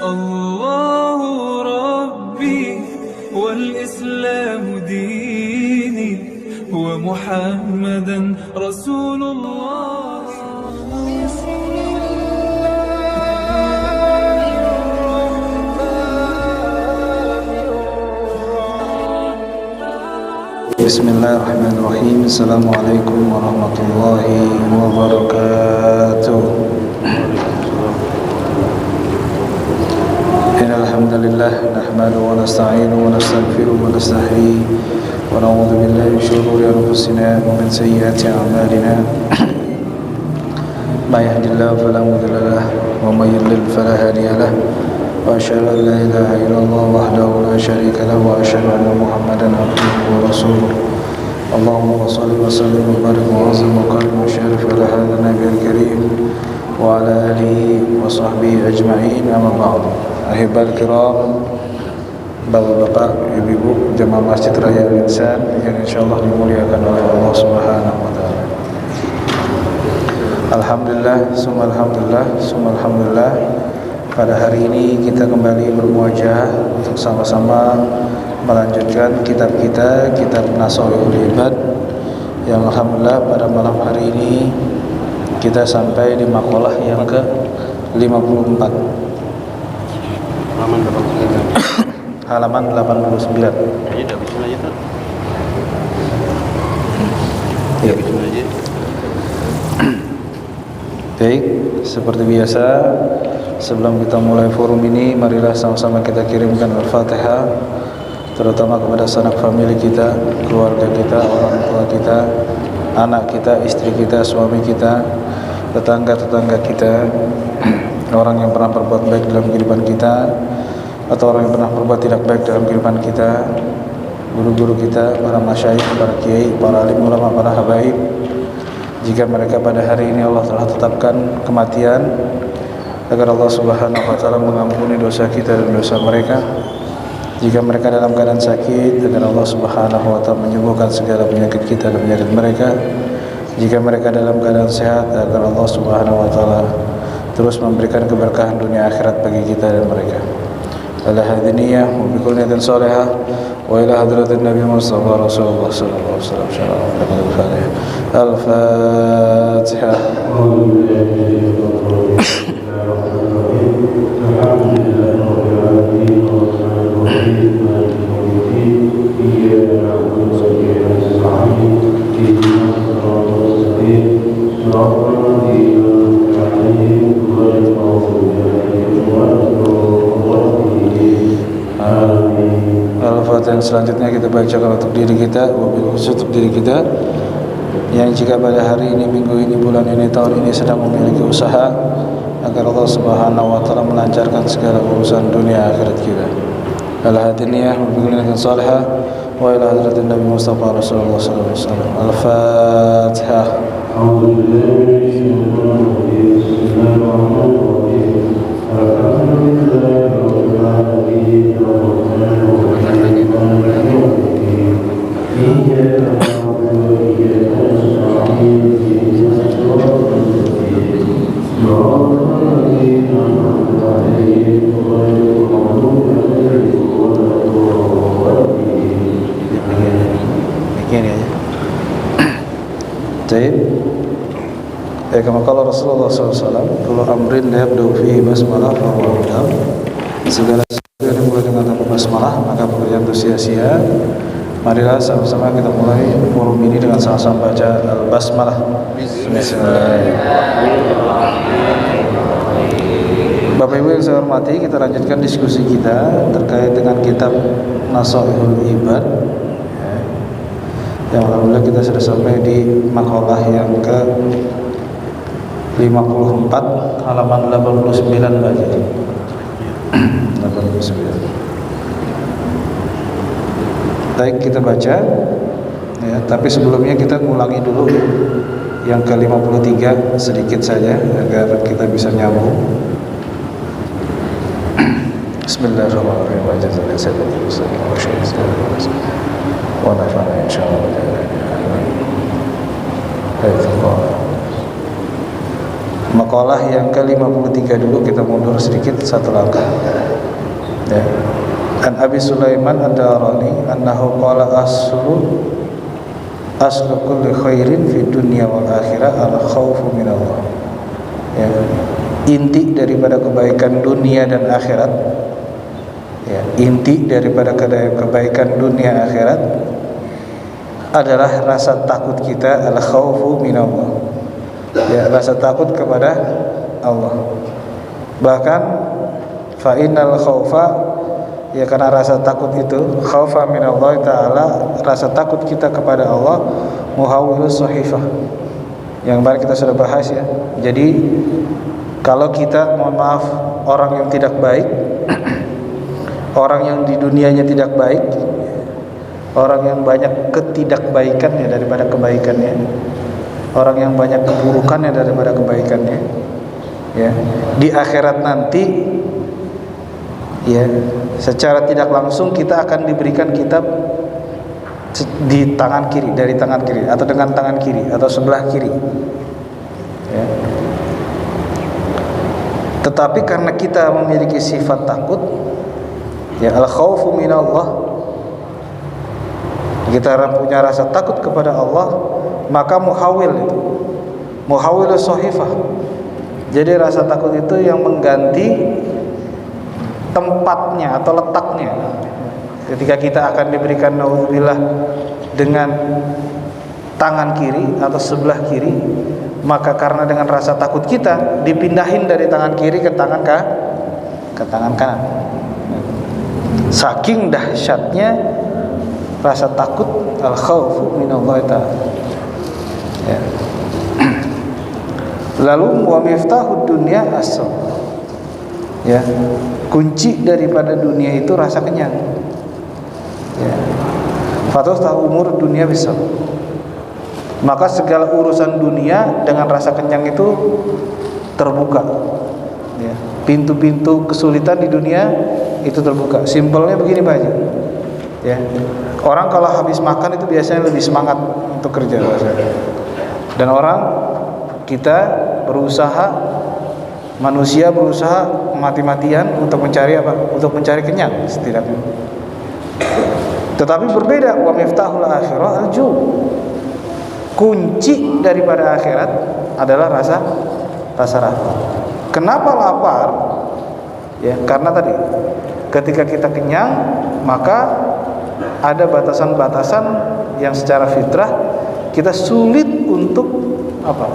الله ربي والإسلام ديني ومحمدا رسول الله. Bismillahirrahmanirrahim. Assalamualaikum warahmatullahi wabarakatuh. Innal hamdalillah nahmaduhu wa nasta'inuhu wa nastaghfiruhu wa nastahyi wa na'udzu billahi min shururi anfusina wa min sayyiati a'malina. May yahdihillahu fala mudilla lahu wa may yudlil fala hadiya lahu. Wa asyhadu an la ilaha illallah wahdahu la syarika lahu wa asyhadu anna Muhammadan abduhu wa rasuluh. Allahumma shalli wa sallim wa barik wa azim wa karim wa syarif ala hadzal nabiyil karim wa ala alihi wa sahbihi ajma'in, amma ba'd. Ahibal kiram, bapak-bapak, ibu-ibu, jemaah Masjid Raya Al-Insan yang insyaallah dimuliakan oleh Allah Subhanahu wa taala. Alhamdulillah, summa alhamdulillah. Pada hari ini kita kembali bermuajah untuk sama-sama melanjutkan kitab kita, kitab Nashihul Ibad, yang alhamdulillah pada malam hari ini kita sampai di maqalah yang ke-54, halaman 89. Ya. Baik, seperti biasa, sebelum kita mulai forum ini, marilah sama-sama kita kirimkan Al-Fatihah, terutama kepada sanak famili kita, keluarga kita, orang tua kita, anak kita, istri kita, suami kita, tetangga-tetangga kita, orang yang pernah berbuat baik dalam kehidupan kita atau orang yang pernah berbuat tidak baik dalam kehidupan kita, guru-guru kita, para masyayikh, para kiai, para alim ulama, para habaib, jika mereka pada hari ini Allah telah tetapkan kematian, agar Allah Subhanahu wa taala mengampuni dosa kita dan dosa mereka. Jika mereka dalam keadaan sakit, agar Allah Subhanahu wa taala menyembuhkan segala penyakit kita dan penyakit mereka. Jika mereka dalam keadaan sehat, agar Allah Subhanahu wa taala terus memberikan keberkahan dunia akhirat bagi kita dan mereka. Ala hadiniyah wa bi kulli niyatin salihah wa ila hadratin Nabi Mustafa Rasulullah sallallahu alaihi wasallam. Al-Fatihah. Al-Fatihah. Selanjutnya kita bacakan untuk diri kita, wabil khusus untuk diri kita yang jika pada hari ini, minggu ini, bulan ini, tahun ini sedang memiliki usaha, agar Allah Subhanahu wa taala melancarkan segala urusan dunia akhirat kita. Al-hadiniyah wa bikulli niyatin salihah wa ila hadratin Nabi Mustafa Rasulullah sallallahu alaihi wasallam. Al-Fatihah. Kama qala Rasulullah SAW, kullu amrin la yabda'u fihi basmalah fa huwa bid'ah. Segala sesuatu yang dimulai dengan tanpa basmalah, maka pekerjaan itu sia-sia. Marilah sama-sama kita mulai forum ini dengan sama-sama baca al-basmalah. Bismillahirrahmanirrahim. Bapak Ibu yang saya hormati, kita lanjutkan diskusi kita terkait dengan kitab Nashihul Ibad. Yang alhamdulillah kita sudah sampai di maqalah yang ke-54, halaman 89 baca. 89. Baik, kita baca ya, tapi sebelumnya kita ngulangi dulu yang ke-53 sedikit saja agar kita bisa nyambung. Bismillahirrahmanirrahim. Wa nafa'ana insyaallah. Maqalah yang ke-53 dulu, kita mundur sedikit satu langkah. Ya. An Abi Sulaiman Ad-Darani annahu qala aslu kulli khairin fid dunya wal akhirah al khaufu minallah. Ya. Inti daripada kebaikan dunia dan akhirat, ya, inti daripada kebaikan dunia akhirat adalah rasa takut kita, al khaufu minallah. Ya, rasa takut kepada Allah. Bahkan fa innal khaufa, ya, karena rasa takut itu, khaufa minallah ta'ala, rasa takut kita kepada Allah, muhawwilus sahifah, yang kemarin kita sudah bahas, ya. Jadi kalau kita, mohon maaf, orang yang tidak baik, orang yang di dunianya tidak baik, orang yang banyak ketidakbaikannya daripada kebaikannya, orang yang banyak keburukannya daripada kebaikannya, ya, di akhirat nanti, ya, secara tidak langsung kita akan diberikan kitab di tangan kiri, dari tangan kiri, atau dengan tangan kiri, atau sebelah kiri, ya. Tetapi karena kita memiliki sifat takut, ya, al khaufu minallah, kita punya rasa takut kepada Allah, maka muhawil itu, muhawilus sahifah. Jadi rasa takut itu yang mengganti tempatnya atau letaknya. Ketika kita akan diberikan naudzubillah dengan tangan kiri atau sebelah kiri, maka karena dengan rasa takut kita dipindahin dari tangan kiri ke tangan kanan. Saking dahsyatnya rasa takut, al khaufu minallah ta'ala, ya. Lalu wa miftahud dunya as-sabr, ya, kunci daripada dunia itu rasa kenyang, ya. Fatustah umur dunia bisa, maka segala urusan dunia dengan rasa kenyang itu terbuka, ya. Pintu-pintu kesulitan di dunia itu terbuka. Simpelnya begini Pak Haji, ya. Orang kalau habis makan itu biasanya lebih semangat untuk kerja, dan orang kita berusaha, manusia berusaha mati-matian untuk mencari apa? Untuk mencari kenyang setidaknya. Tetapi berbeda, wa miftahul akhirah al-ju'. Kunci daripada akhirat adalah rasa lapar. Kenapa lapar? Ya, karena tadi ketika kita kenyang, maka ada batasan-batasan yang secara fitrah kita sulit untuk apa?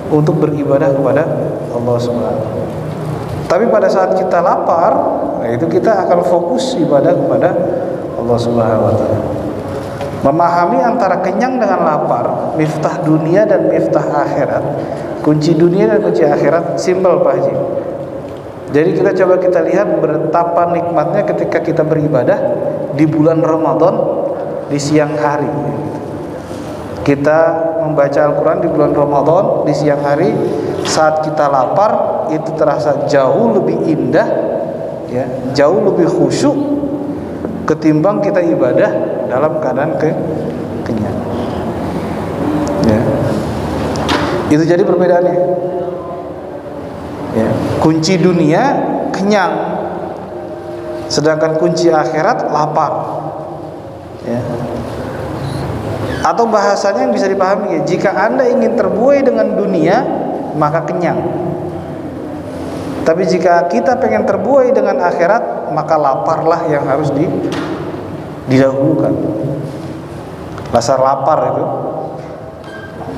Untuk beribadah kepada Allah Subhanahu. Tapi pada saat kita lapar, nah itu kita akan fokus ibadah kepada Allah Subhanahu wa taala. Memahami antara kenyang dengan lapar, miftah dunia dan miftah akhirat, kunci dunia dan kunci akhirat, simpel Pak Haji. Jadi kita lihat betapa nikmatnya ketika kita beribadah di bulan Ramadan di siang hari. Kita membaca Al-Quran di bulan Ramadan di siang hari, saat kita lapar itu terasa jauh lebih indah, ya, jauh lebih khusyuk ketimbang kita ibadah dalam keadaan kenyang, ya. Itu jadi perbedaannya, ya. Kunci dunia kenyang, sedangkan kunci akhirat lapar, ya. Atau bahasanya yang bisa dipahami, ya, jika Anda ingin terbuai dengan dunia maka kenyang. Tapi jika kita pengen terbuai dengan akhirat, maka laparlah yang harus didahulukan. Rasa lapar itu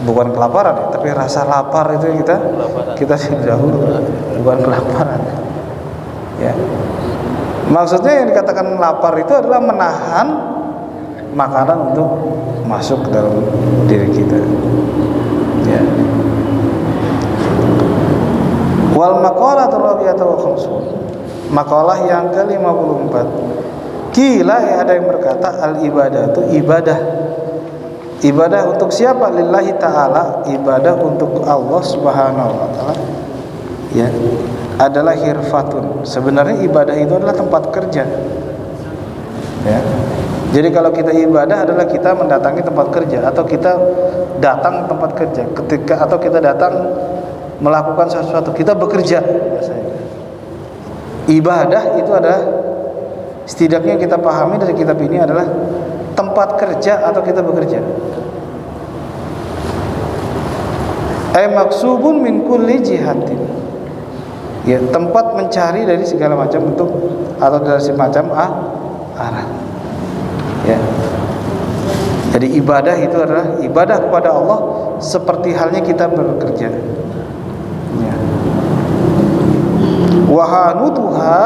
bukan kelaparan, ya, tapi rasa lapar itu kita dahulukan, bukan kelaparan, ya. Maksudnya yang dikatakan lapar itu adalah menahan makanan untuk masuk ke dalam diri kita, ya. Wal maqalatul rabi'atu wa khamsun, maqalah yang ke-54. Kila, ya, ada yang berkata al ibadah itu ibadah. Ibadah untuk siapa? Lillahi ta'ala, ibadah untuk Allah Subhanahu wa ta'ala, ya, adalah hirfatun. Sebenarnya ibadah itu adalah tempat kerja, ya. Jadi kalau kita ibadah adalah kita mendatangi tempat kerja, atau kita datang tempat kerja, atau kita datang melakukan sesuatu, kita bekerja. Ibadah itu adalah, setidaknya kita pahami dari kitab ini, adalah tempat kerja atau kita bekerja. Ay maksubun min kulli jihatin. Ya, tempat mencari dari segala macam bentuk atau dari semacam arah. Ya. Jadi ibadah itu adalah ibadah kepada Allah seperti halnya kita bekerja. Ya. Wahanutuha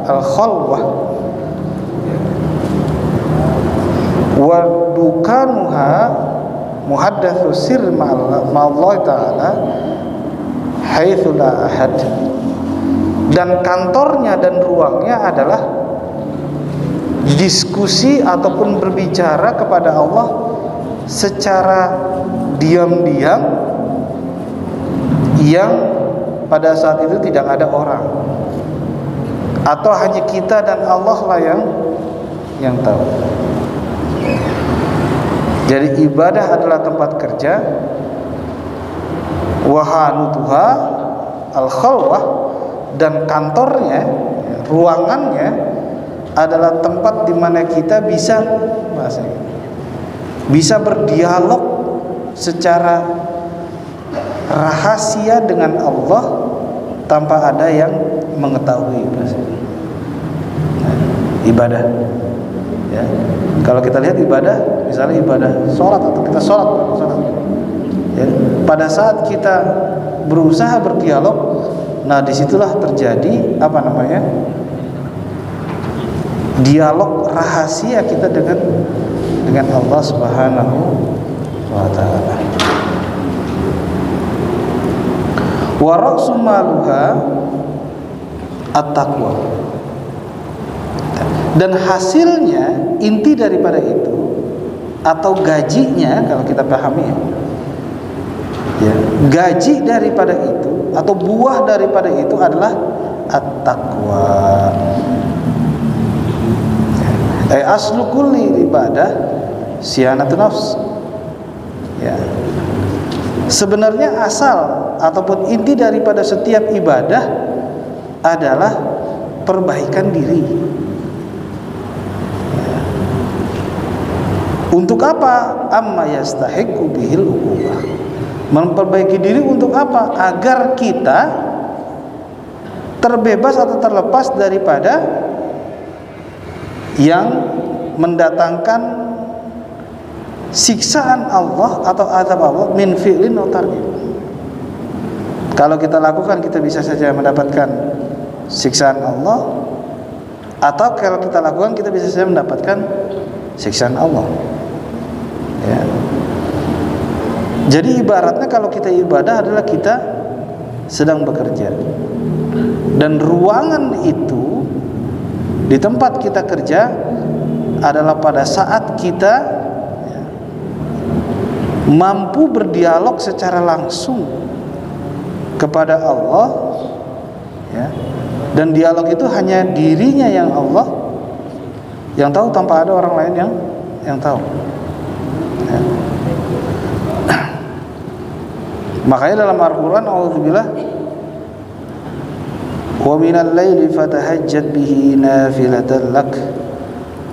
al-khalwah wa dukanuha muhaddatsu sir ma'allah ta'ala haitsu la ahad. Dan kantornya dan ruangnya adalah diskusi ataupun berbicara kepada Allah secara diam-diam, yang pada saat itu tidak ada orang, atau hanya kita dan Allah lah yang tahu. Jadi ibadah adalah tempat kerja, wahanutuha al-khalwah, dan kantornya, ruangannya adalah tempat di mana kita bisa berdialog secara rahasia dengan Allah tanpa ada yang mengetahui. Ibadah. Ya. Kalau kita lihat ibadah, misalnya ibadah sholat, atau kita sholat. Ya. Pada saat kita berusaha berdialog, nah disitulah terjadi dialog rahasia kita dengan Allah Subhanahu wa ta'ala. Wa ra'su maluha at-taqwa. Dan hasilnya, inti daripada itu atau gajinya, kalau kita pahami ya, gaji daripada itu atau buah daripada itu adalah at-taqwa. Aslu kulli ibadah siyanatun nafs. Ya. Sebenarnya asal ataupun inti daripada setiap ibadah adalah perbaikan diri. Ya. Untuk apa? Amma yastahiqqu bihil uqubah. Memperbaiki diri untuk apa? Agar kita terbebas atau terlepas daripada yang mendatangkan siksaan Allah atau azab Allah min fi'lin wa tarkin. Kalau kita lakukan, kita bisa saja mendapatkan siksaan Allah, atau kalau kita lakukan, kita bisa saja mendapatkan siksaan Allah. Ya. Jadi ibaratnya kalau kita ibadah adalah kita sedang bekerja, dan ruangan itu di tempat kita kerja adalah pada saat kita mampu berdialog secara langsung kepada Allah, ya. Dan dialog itu hanya dirinya yang Allah yang tahu, tanpa ada orang lain yang tahu. Ya. Makanya dalam Al-Quran, A'udzubillah, wa minal laili fatahajjad bihi nafilatan lak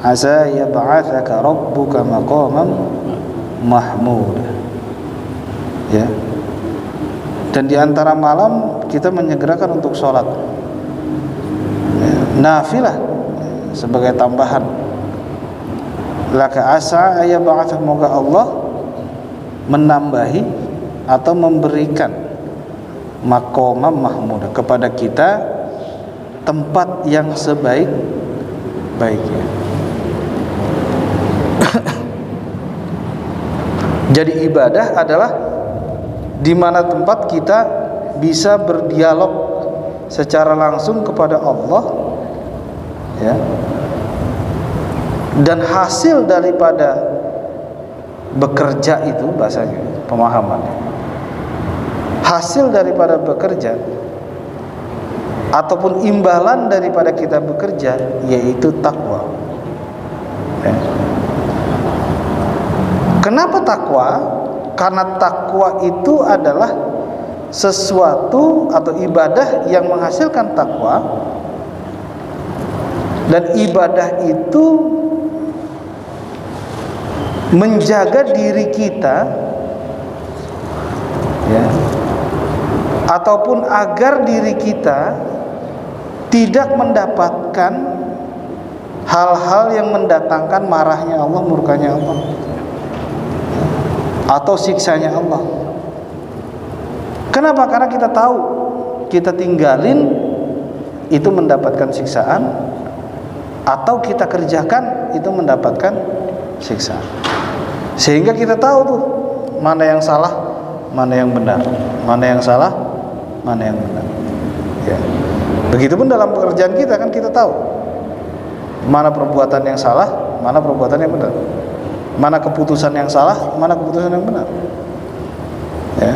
asa yab'atsaka rabbuka maqaman mahmud. Ya. Dan di antara malam kita menyegerakan untuk sholat, ya, nafilah, sebagai tambahan. Laka asa ayab'atsaka, semoga Allah menambahi atau memberikan maqaman mahmud kepada kita tempat yang sebaik-baiknya. Jadi ibadah adalah di mana tempat kita bisa berdialog secara langsung kepada Allah, ya. Dan hasil daripada bekerja itu, bahasanya, pemahamannya, hasil daripada bekerja ataupun imbalan daripada kita bekerja yaitu takwa. Ya. Kenapa takwa? Karena takwa itu adalah sesuatu atau ibadah yang menghasilkan takwa, dan ibadah itu menjaga diri kita, ya, ataupun agar diri kita tidak mendapatkan hal-hal yang mendatangkan marahnya Allah, murkanya Allah, atau siksanya Allah. Kenapa? Karena kita tahu kita tinggalin itu mendapatkan siksaan, atau kita kerjakan itu mendapatkan siksaan. Sehingga kita tahu tuh mana yang salah, mana yang benar, mana yang salah, mana yang benar. Ya. Begitupun dalam pekerjaan kita kan kita tahu mana perbuatan yang salah, mana perbuatan yang benar, mana keputusan yang salah, mana keputusan yang benar. Ya.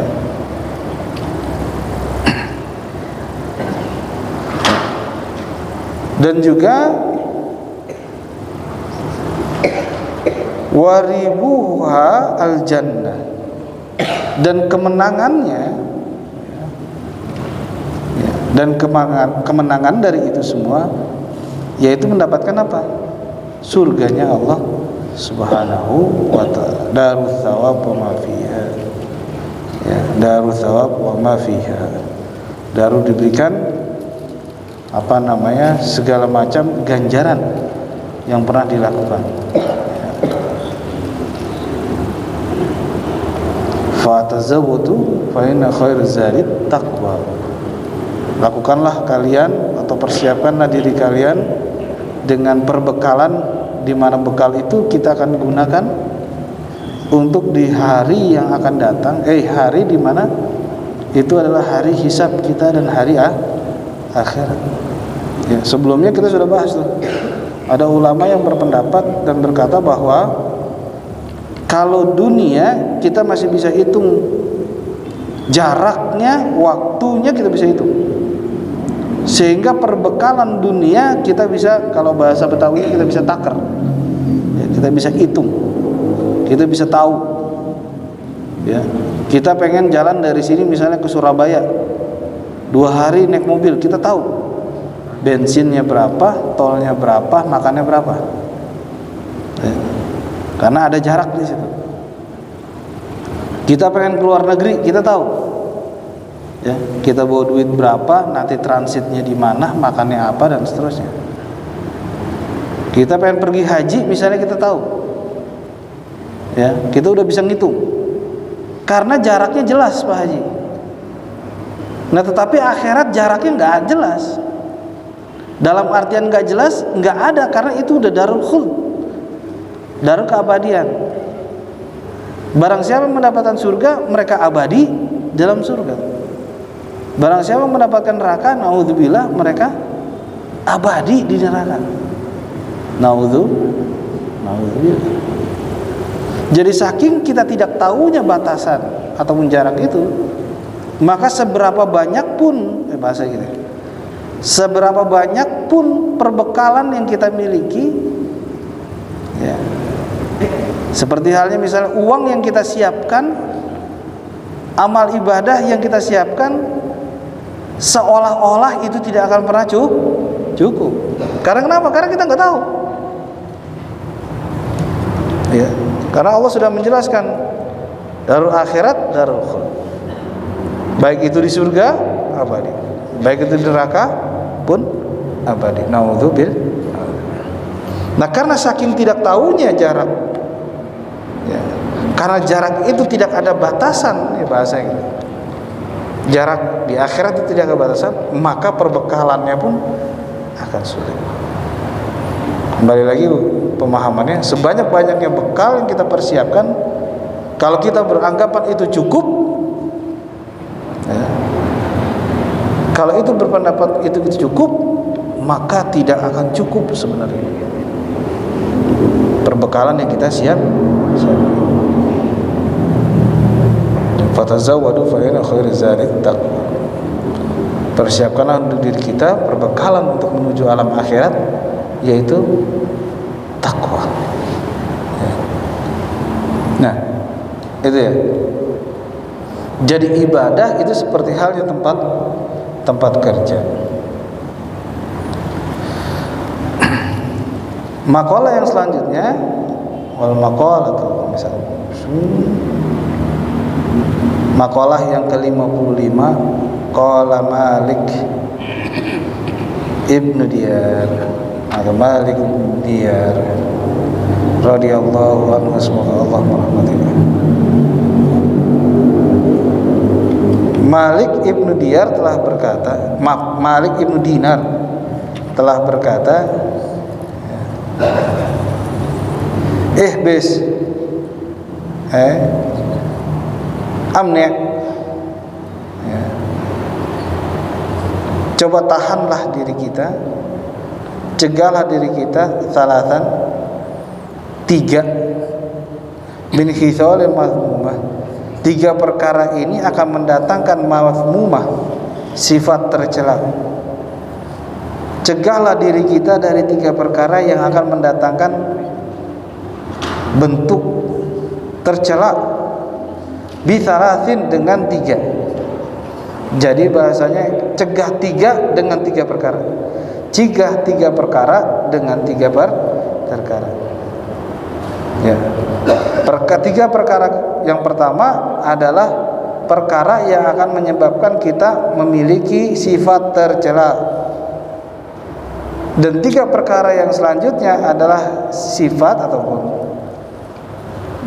Dan juga waribuha al-jannah, dan kemenangannya, ya, dan kemenangan dari itu semua yaitu mendapatkan apa? Surganya Allah Subhanahu wa ta'ala. Darul thawab wa ma fiha. Ya, darul thawab wa ma fiha. Darul diberikan segala macam ganjaran yang pernah dilakukan. Fatazawwadu fa inna khairaz zadi taqwa. Lakukanlah kalian atau persiapkanlah diri kalian dengan perbekalan, di mana bekal itu kita akan gunakan untuk di hari yang akan datang, hari di mana itu adalah hari hisab kita dan hari akhirat. Ya, sebelumnya kita sudah bahas tuh. Ada ulama yang berpendapat dan berkata bahwa kalau dunia kita masih bisa hitung jaraknya, waktunya kita bisa hitung. Sehingga perbekalan dunia kita bisa, kalau bahasa Betawi kita bisa takar. Ya, kita bisa hitung. Kita bisa tahu. Ya, kita pengen jalan dari sini misalnya ke Surabaya 2 hari naik mobil, kita tahu bensinnya berapa, tolnya berapa, makannya berapa. Ya. Karena ada jarak di situ. Kita pengen keluar negeri, kita tahu. Ya, kita bawa duit berapa, nanti transitnya di mana, makannya apa, dan seterusnya. Kita pengen pergi haji, misalnya, kita tahu. Ya, kita udah bisa ngitung. Karena jaraknya jelas, Pak Haji. Nah, tetapi akhirat jaraknya nggak jelas. Dalam artian nggak jelas, nggak ada, karena itu udah darul khuld, darul keabadian. Barang siapa mendapatkan surga, mereka abadi dalam surga. Barang siapa mendapatkan neraka, naudzubillah, mereka abadi di neraka. Naudzubillah. Jadi saking kita tidak tahunya batasan ataupun jarak itu, maka seberapa banyak pun bahasa gitu, seberapa banyak pun perbekalan yang kita miliki, ya, seperti halnya misalnya uang yang kita siapkan, amal ibadah yang kita siapkan, seolah-olah itu tidak akan pernah cukup. Karena kenapa? Karena kita nggak tahu. Ya, karena Allah sudah menjelaskan darul akhirat, darul khuld. Baik itu di surga, abadi. Baik itu di neraka pun abadi. Naudzubillah. Nah, karena saking tidak tahunya jarak, ya, karena jarak itu tidak ada batasan, ya bahasa gitu. Jarak di akhirat itu tidak ada batasan, maka perbekalannya pun akan sulit. Kembali lagi pemahamannya, sebanyak-banyaknya bekal yang kita persiapkan, kalau kita beranggapan itu cukup, ya, kalau itu berpendapat itu cukup, maka tidak akan cukup sebenarnya perbekalan yang kita siap. Fatazawwadu fa inna khairaz zadi taqwa. Persiapkanlah untuk diri kita perbekalan untuk menuju alam akhirat, yaitu takwa. Ya. Nah, itu ya. Jadi ibadah itu seperti halnya tempat kerja. Makalah yang selanjutnya, wal maqalah atau misalnya makalah yang ke-55, qala Malik Ibnu Diyar atau Malik Ibnu Diyar radhiyallahu anhu, semoga Allah merahmatinya. Malik Ibnu Diyar telah berkata, Malik Ibnu Dinar telah berkata, ihbis amni, ya. Coba tahanlah diri kita, cegahlah diri kita, salatan, 3 min khisalil mazmumah, 3 perkara ini akan mendatangkan mazmumah, sifat tercela. Cegahlah diri kita dari 3 perkara yang akan mendatangkan bentuk tercela, bisarasin dengan 3. Jadi bahasanya cegah 3 dengan 3 perkara, cegah 3 perkara dengan 3 perkara. Ya. 3 perkara yang pertama adalah perkara yang akan menyebabkan kita memiliki sifat tercela. Dan 3 perkara yang selanjutnya adalah sifat ataupun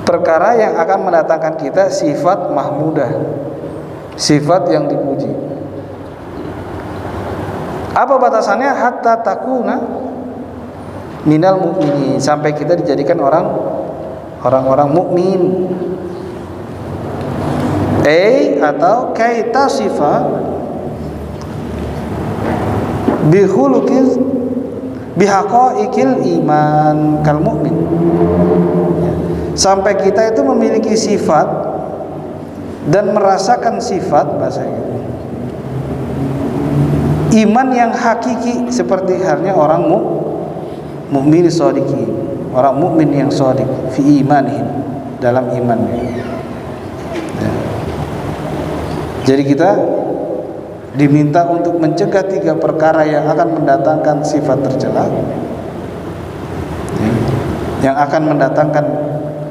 perkara yang akan mendatangkan kita sifat mahmudah, sifat yang dipuji. Apa batasannya? Hatta takuna minal mu'minin, sampai kita dijadikan orang-orang mukmin. Atau kaita sifat bihulukiz bihaqaiqil iman kal mukmin, sampai kita itu memiliki sifat dan merasakan sifat bahasanya iman yang hakiki, seperti halnya orang mukmin shadiqin, orang mukmin yang shadiq fi imanihim, dalam imannya. Ya. Jadi kita diminta untuk mencegah 3 perkara yang akan mendatangkan sifat tercela, yang akan mendatangkan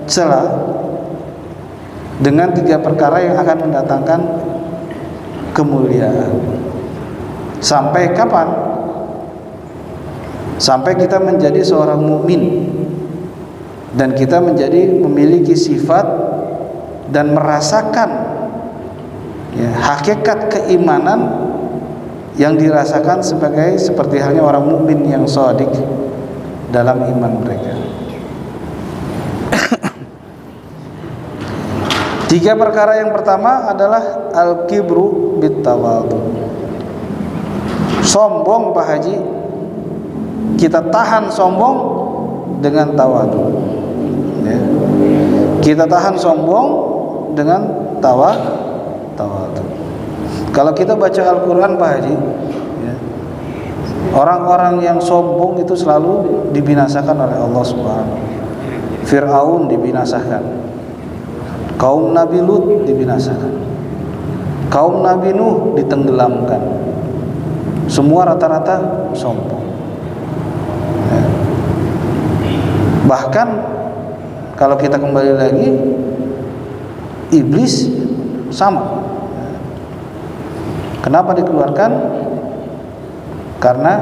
cela, dengan 3 perkara yang akan mendatangkan kemuliaan. Sampai kapan? Sampai kita menjadi seorang mukmin dan kita memiliki sifat dan merasakan, ya, hakikat keimanan yang dirasakan seperti halnya orang mukmin yang shadiq dalam iman mereka. 3 perkara yang pertama adalah al-kibru bit-tawadhu. Sombong Pak Haji, kita tahan sombong dengan tawadhu. Ya. Kita tahan sombong dengan tawadhu. Kalau kita baca Al-Quran Pak Haji, ya, orang-orang yang sombong itu selalu dibinasakan oleh Allah Subhanahu. Fir'aun dibinasakan, kaum Nabi Lut dibinasakan, kaum Nabi Nuh ditenggelamkan. Semua rata-rata sombong. Ya. Bahkan kalau kita kembali lagi, iblis sama. Kenapa dikeluarkan? Karena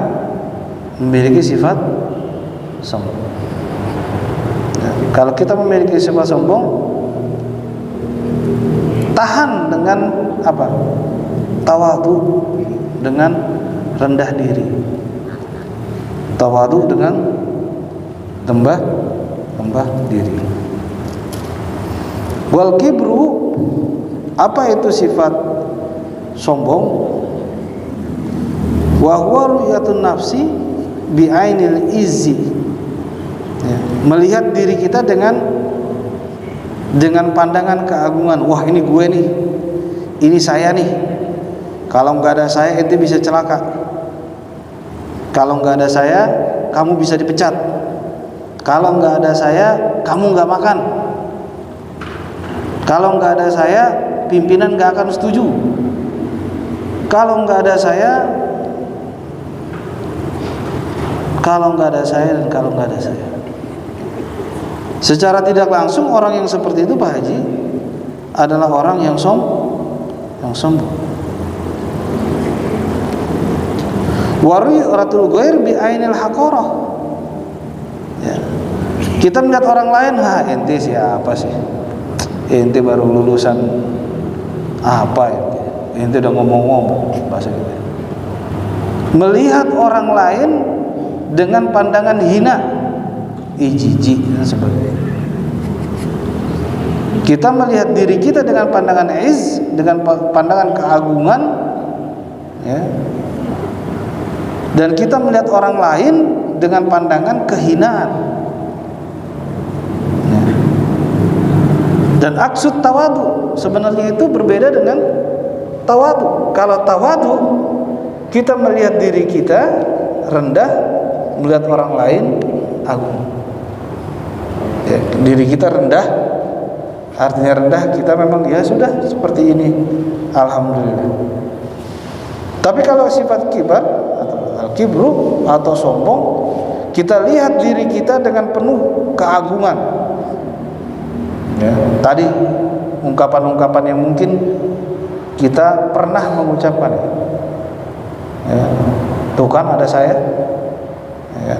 memiliki sifat sombong. Ya. Kalau kita memiliki sifat sombong, tahan dengan apa? Tawadhu, dengan rendah diri. Tawadhu dengan lembah diri. Wal kibru, apa itu sifat sombong? Wa huwa ru'yatun nafsi bi ainil izzi. Ya, melihat diri kita dengan pandangan keagungan. Wah, ini gue nih, ini saya nih. Kalau nggak ada saya ente bisa celaka. Kalau nggak ada saya kamu bisa dipecat. Kalau nggak ada saya kamu nggak makan. Kalau nggak ada saya pimpinan nggak akan setuju. Kalau nggak ada saya, dan kalau nggak ada saya. Secara tidak langsung orang yang seperti itu Pak Haji adalah orang yang sombong. Wari'atul ghair bi ainil haqarah. Ya. Kita melihat orang lain, ente siapa sih? Ente baru lulusan apa ya? Ente udah ngomong-ngomong bahasa gitu. Melihat orang lain dengan pandangan hina, jijik dan sebagainya. Kita melihat diri kita dengan pandangan izz, dengan pandangan keagungan, ya. Dan kita melihat orang lain dengan pandangan kehinaan. Ya. Dan aksud tawadu sebenarnya itu berbeda dengan tawadu. Kalau tawadu kita melihat diri kita rendah, melihat orang lain agung. Ya, diri kita rendah, artinya rendah kita memang ya sudah seperti ini, alhamdulillah. Tapi kalau sifat kibar atau al-kibru atau sombong, kita lihat diri kita dengan penuh keagungan. Ya, tadi ungkapan-ungkapan yang mungkin kita pernah mengucapkan. Ya, tuh kan ada saya. Ya.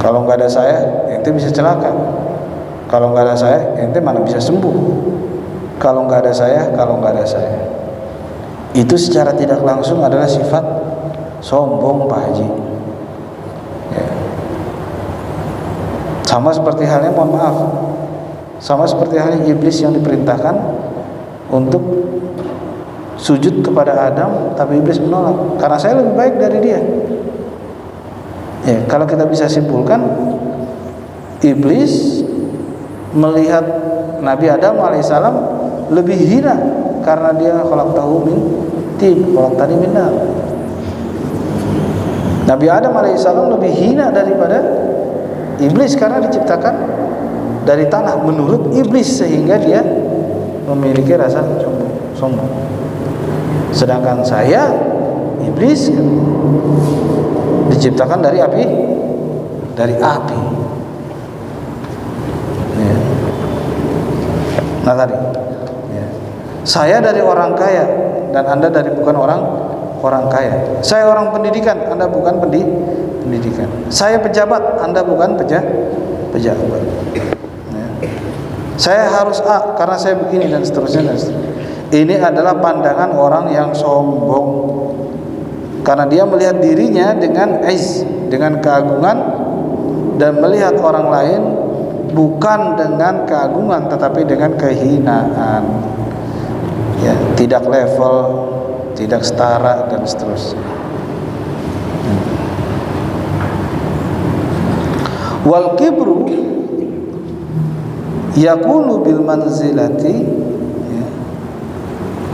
Kalau nggak ada saya, ente bisa celaka. Kalau nggak ada saya, ente mana bisa sembuh. Kalau nggak ada saya, itu secara tidak langsung adalah sifat sombong Pak Haji. Ya. Sama seperti halnya, mohon maaf, sama seperti halnya iblis yang diperintahkan untuk sujud kepada Adam, tapi iblis menolak karena saya lebih baik dari dia. Ya, kalau kita bisa simpulkan, iblis melihat Nabi Adam alaihissalam lebih hina karena dia khalaqtahu min tin, khalaqtani min nar. Nabi Adam alaihissalam lebih hina daripada iblis karena diciptakan dari tanah menurut iblis, sehingga dia memiliki rasa sombong. Sedangkan saya, iblis, diciptakan dari api. Ya. Nah tadi, ya. Saya dari orang kaya dan Anda dari bukan orang kaya. Saya orang pendidikan, Anda bukan pendidikan. Saya pejabat, Anda bukan pejabat. Ya. Saya harus A karena saya begini dan seterusnya. Ini adalah pandangan orang yang sombong, karena dia melihat dirinya dengan izz, dengan keagungan, dan melihat orang lain bukan dengan keagungan tetapi dengan kehinaan. Ya, tidak level, tidak setara dan seterusnya. Wal kibru yakunu bil manzilati, ya,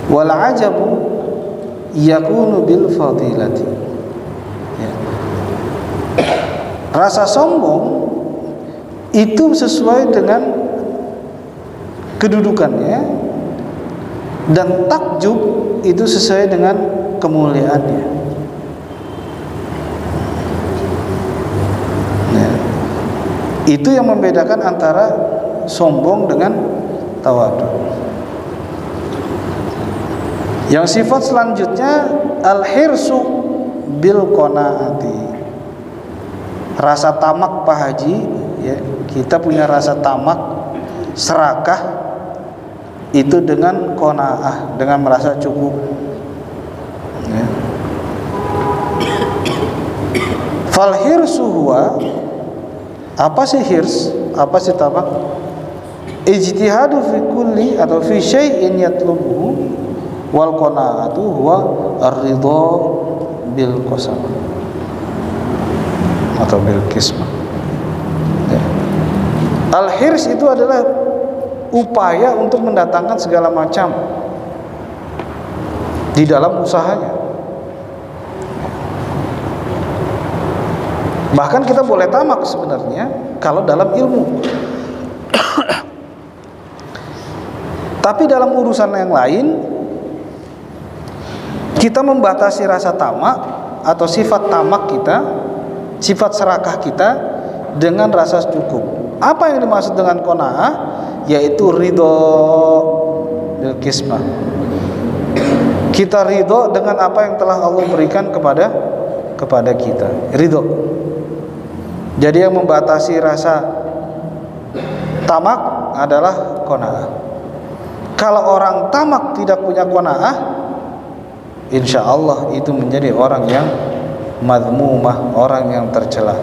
wal ajabu yakunu bil fadilati. Ya. Rasa sombong itu sesuai dengan kedudukannya, dan takjub itu sesuai dengan kemuliaannya. Ya. Itu yang membedakan antara sombong dengan tawadu. Yang sifat selanjutnya al-hirsu bil qanaati. Rasa tamak Pak Haji, ya, kita punya rasa tamak, serakah itu dengan qanaah, dengan merasa cukup. Ya. Fal hirsu huwa, apa sih hirs? Apa sih tamak? Ijtihadu fi kulli atau fi syai'in yatlubuhu, wal qanaatu huwa ar-ridha bil qasam atau bil qismah. Ya. Al-hirs itu adalah upaya untuk mendatangkan segala macam di dalam usahanya. Bahkan kita boleh tamak sebenarnya kalau dalam ilmu. Tapi dalam urusan yang lain, kita membatasi rasa tamak atau sifat tamak kita, sifat serakah kita dengan rasa cukup. Apa yang dimaksud dengan qanaah? Yaitu ridho bil qismah. Kita ridho dengan apa yang telah Allah berikan kepada kita. Ridho. Jadi yang membatasi rasa tamak adalah qanaah. Kalau orang tamak tidak punya qanaah, insya Allah itu menjadi orang yang madmumah, orang yang tercela.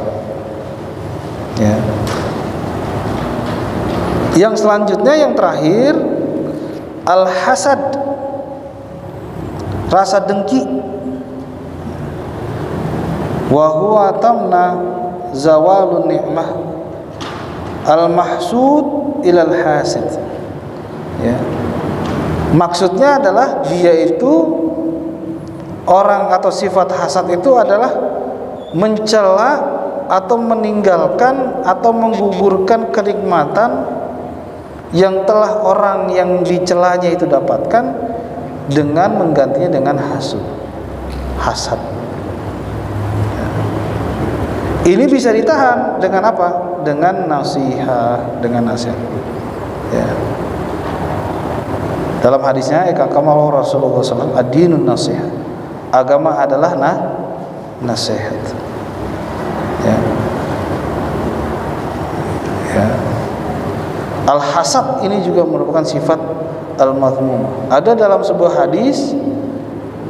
Ya. Yang selanjutnya, yang terakhir, al-hasad, rasa dengki. Wa huwa tamna zawalun ni'mah al-mahsud ilal hasid. Ya. Maksudnya adalah dia itu, orang atau sifat hasad itu adalah mencela atau meninggalkan atau menggugurkan kenikmatan yang telah orang yang dicelanya itu dapatkan dengan menggantinya dengan hasad. Ini bisa ditahan dengan apa? Dengan nasihat, dengan nasihat. Ya. Dalam hadisnya, kama Rasulullah SAW, ad-dinun nasihat. Agama adalah nasihat. Ya. Ya. Al-hasad ini juga merupakan sifat al-madhmumah. Ada dalam sebuah hadis,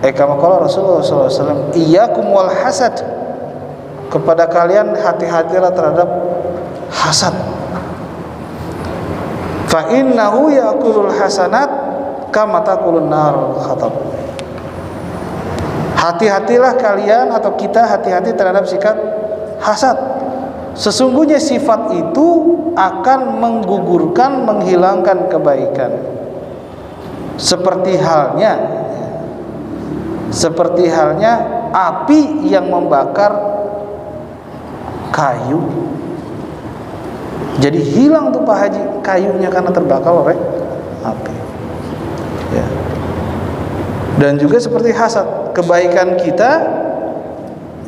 kama qala Rasulullah SAW, iyyakum wal hasad, kepada kalian hati-hatilah terhadap hasad. Fa innahu ya'kulul hasanat kama taqulun nar khatab. Hati-hatilah kalian atau kita hati-hati terhadap sikap hasad. Sesungguhnya sifat itu akan menggugurkan, menghilangkan kebaikan. Seperti halnya api yang membakar kayu. Jadi hilang tuh Pak Haji kayunya karena terbakar oleh api. Ya. Dan juga seperti hasad, kebaikan kita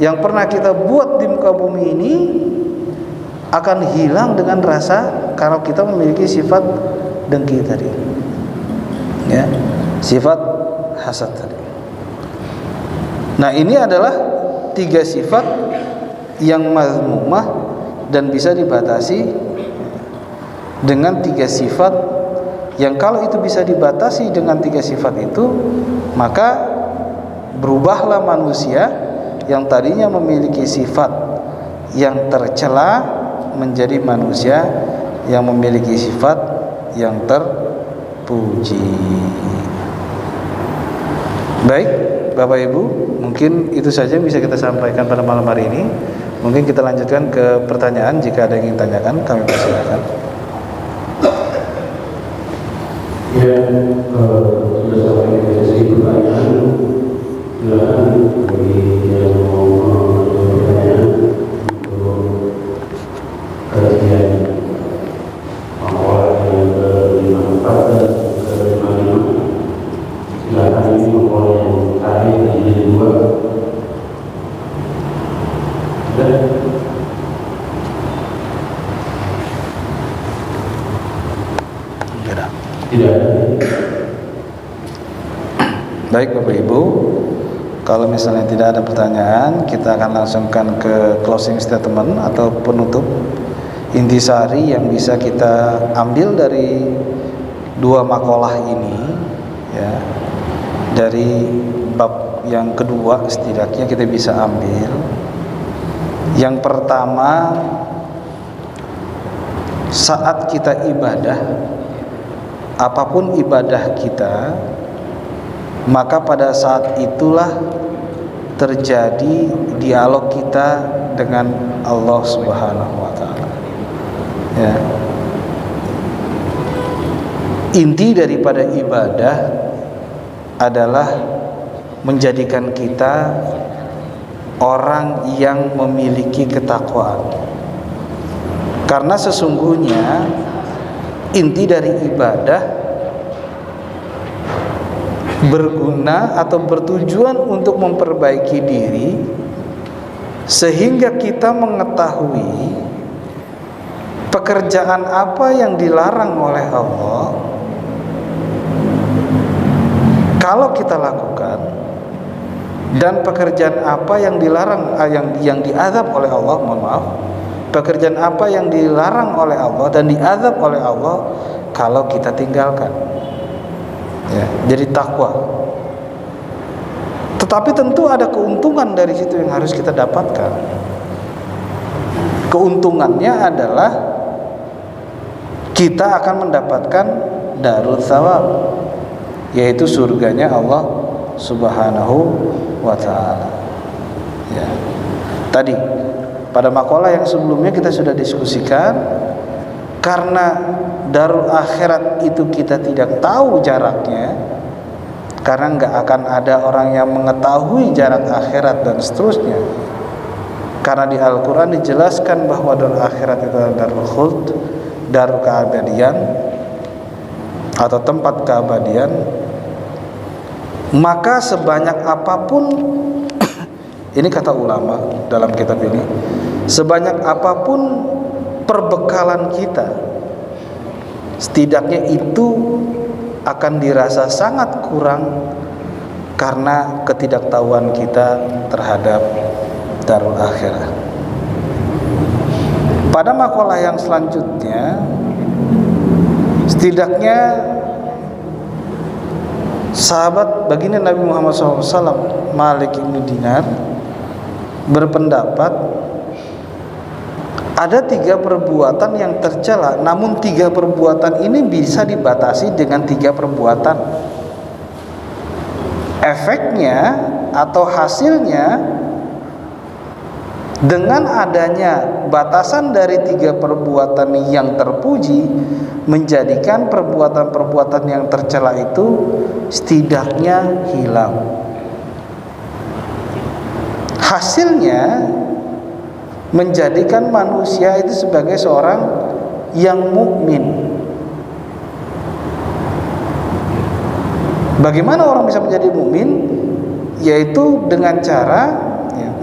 yang pernah kita buat di muka bumi ini akan hilang dengan rasa kalau kita memiliki sifat dengki tadi. Ya, sifat hasad tadi. Nah, ini adalah 3 sifat yang mazmumah dan bisa dibatasi dengan 3 sifat yang kalau itu bisa dibatasi dengan 3 sifat itu, maka berubahlah manusia yang tadinya memiliki sifat yang tercela menjadi manusia yang memiliki sifat yang terpuji. Baik, Bapak Ibu, mungkin itu saja yang bisa kita sampaikan pada malam hari ini. Mungkin kita lanjutkan ke pertanyaan. Jika ada yang ingin tanyakan, kami persilakan. Ya, sudah sampai ke sesi pertanyaan. Silakan bagi yang mau bertanya untuk kajian makalah yang ke-54 dan ke-55. Silakan, ini makalah yang terakhir di 2. Tidak. Baik Bapak Ibu, kalau misalnya tidak ada pertanyaan, kita akan langsungkan ke closing statement atau penutup intisari yang bisa kita ambil dari 2 makalah ini, ya. Dari bab yang kedua setidaknya kita bisa ambil. Yang pertama, saat kita ibadah, apapun ibadah kita, maka pada saat itulah terjadi dialog kita dengan Allah Subhanahu wa taala. Ya. Inti daripada ibadah adalah menjadikan kita orang yang memiliki ketakwaan. Karena sesungguhnya inti dari ibadah berguna atau bertujuan untuk memperbaiki diri, sehingga kita mengetahui pekerjaan apa yang dilarang oleh Allah kalau kita lakukan, dan pekerjaan apa yang dilarang, yang diazab oleh Allah, mohon maaf, pekerjaan apa yang dilarang oleh Allah dan diazab oleh Allah kalau kita tinggalkan. Ya, jadi takwa. Tetapi tentu ada keuntungan dari situ yang harus kita dapatkan. Keuntungannya adalah kita akan mendapatkan darul thawab, yaitu surganya Allah Subhanahu wa ta'ala. Ya. Tadi pada makalah yang sebelumnya kita sudah diskusikan, karena darul akhirat itu kita tidak tahu jaraknya, karena nggak akan ada orang yang mengetahui jarak akhirat dan seterusnya. Karena di Al-Quran dijelaskan bahwa darul akhirat itu adalah darul khuld, darul keabadian atau tempat keabadian. Maka sebanyak apapun ini kata ulama dalam kitab ini, sebanyak apapun perbekalan kita, setidaknya itu akan dirasa sangat kurang karena ketidaktahuan kita terhadap darul akhirah. Pada makalah yang selanjutnya, setidaknya sahabat baginda Nabi Muhammad SAW, Malik bin Dinar, berpendapat ada 3 perbuatan yang tercela, namun 3 perbuatan ini bisa dibatasi dengan 3 perbuatan. Efeknya atau hasilnya, dengan adanya batasan dari 3 perbuatan yang terpuji, menjadikan perbuatan-perbuatan yang tercela itu setidaknya hilang. Hasilnya menjadikan manusia itu sebagai seorang yang mukmin. Bagaimana orang bisa menjadi mukmin? Yaitu dengan cara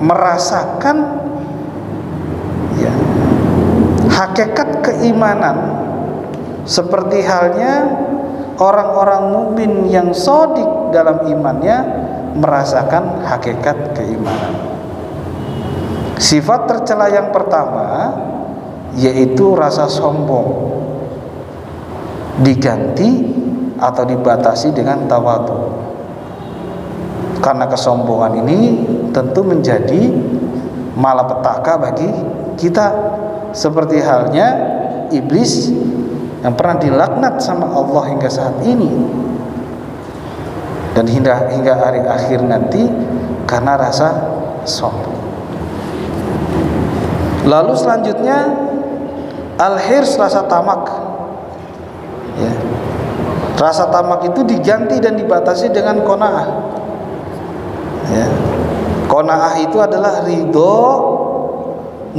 merasakan hakikat keimanan, seperti halnya orang-orang mukmin yang shadiq dalam imannya merasakan hakikat keimanan. Sifat tercela yang pertama yaitu rasa sombong, diganti atau dibatasi dengan tawadhu. Karena kesombongan ini tentu menjadi malapetaka bagi kita, seperti halnya iblis yang pernah dilaknat sama Allah hingga saat ini, dan hingga hari akhir nanti karena rasa sombong. Lalu selanjutnya al-hirs, rasa tamak. Ya. Rasa tamak itu diganti dan dibatasi dengan qanaah. Ya. Qanaah itu adalah ridho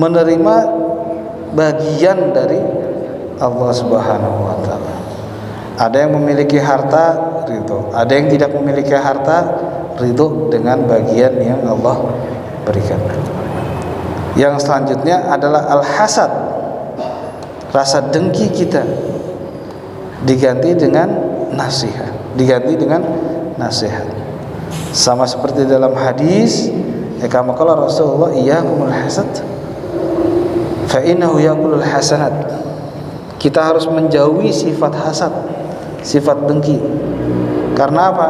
menerima bagian dari Allah Subhanahu wa ta'ala. Ada yang memiliki harta, ridho. Ada yang tidak memiliki harta, ridho dengan bagian yang Allah berikan. Yang selanjutnya adalah al-hasad, rasa dengki kita, diganti dengan nasihat, sama seperti dalam hadis, kama qala Rasulullah, iyyakumul hasad fa innahu yaqulul hasanat. Kita harus menjauhi sifat hasad, sifat dengki. Karena apa?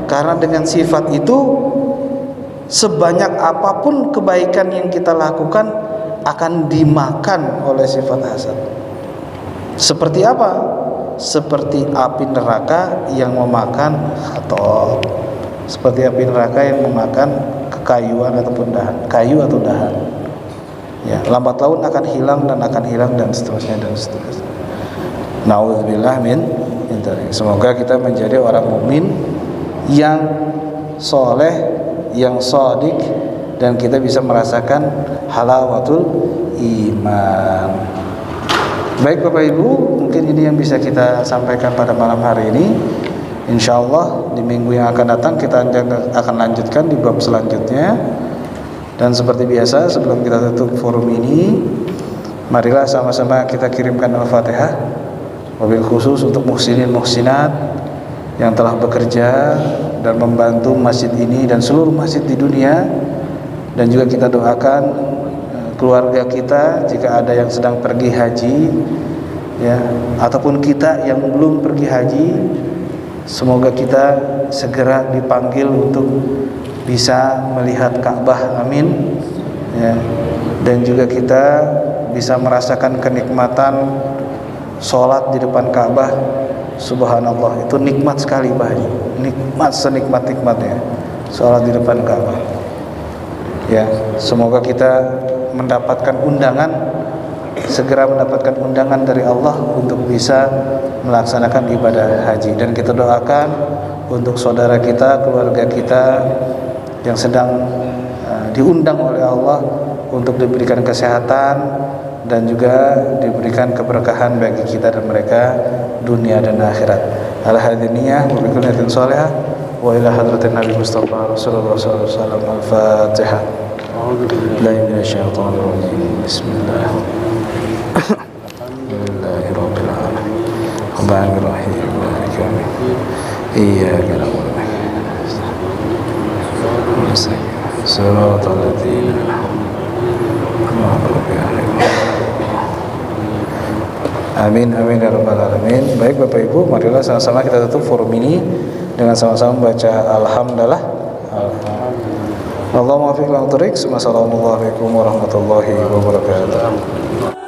Karena dengan sifat itu, sebanyak apapun kebaikan yang kita lakukan akan dimakan oleh sifat hasad. Seperti apa? Seperti api neraka yang memakan khatab, seperti api neraka yang memakan kekayuan ataupun dahan, kayu atau dahan. Ya, lambat laun akan hilang dan seterusnya dan seterusnya. Nauzubillah min dzalik. Semoga kita menjadi orang mukmin yang soleh, yang shadiq, dan kita bisa merasakan halawatul iman. Baik Bapak Ibu, mungkin ini yang bisa kita sampaikan pada malam hari ini. Insyaallah di minggu yang akan datang kita akan lanjutkan di bab selanjutnya. Dan seperti biasa sebelum kita tutup forum ini, marilah sama-sama kita kirimkan Al-Fatihah, wabil khusus untuk muhsinin muhsinat yang telah bekerja dan membantu masjid ini dan seluruh masjid di dunia. Dan juga kita doakan keluarga kita jika ada yang sedang pergi haji, ya, ataupun kita yang belum pergi haji, semoga kita segera dipanggil untuk bisa melihat Ka'bah, amin, ya. Dan juga kita bisa merasakan kenikmatan sholat di depan Ka'bah. Subhanallah, itu nikmat sekali, Pak. Nikmat senikmat-nikmatnya sholat di depan Ka'bah. Ya, semoga kita mendapatkan undangan, segera mendapatkan undangan dari Allah untuk bisa melaksanakan ibadah haji. Dan kita doakan untuk saudara kita, keluarga kita yang sedang diundang oleh Allah untuk diberikan kesehatan dan juga diberikan keberkahan bagi kita dan mereka dunia dan akhirat. Al-hadiniyah wa bi kulli shalihah wa ila hadratin Nabi Mustafa sallallahu alaihi wasallam. Al-Fatihah. La ilaha illallah. Bismillah. Alhamdulillahirabbil alamin. Rahmanir rahim. Maliki yaumiddin. Iyyaka na'budu wa iyyaka nasta'in. Shiratal ladzina an'amta alaihim. Amin amin ya rabbal alamin. Baik Bapak Ibu, marilah sama-sama kita tutup forum ini dengan sama-sama membaca alhamdulillah. Allahumma fiqh lang turik. Wassalamualaikum warahmatullahi wabarakatuh.